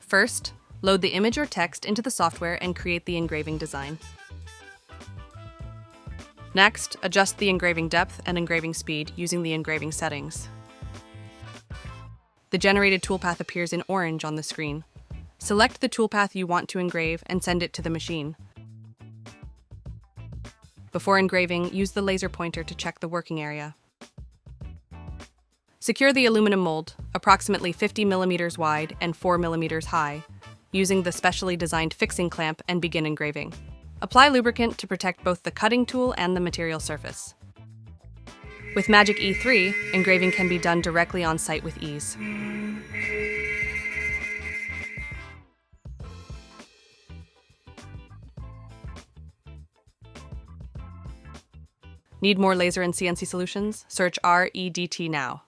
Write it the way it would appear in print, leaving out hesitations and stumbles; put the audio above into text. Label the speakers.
Speaker 1: First, load the image or text into the software and create the engraving design. Next, adjust the engraving depth and engraving speed using the engraving settings. The generated toolpath appears in orange on the screen. Select the toolpath you want to engrave and send it to the machine. Before engraving, use the laser pointer to check the working area. Secure the aluminum mold, approximately 50 mm wide and 4 mm high, using the specially designed fixing clamp and begin engraving. Apply lubricant to protect both the cutting tool and the material surface. With MAGIC-E3, engraving can be done directly on site with ease. Need more laser and CNC solutions? Search REDT now.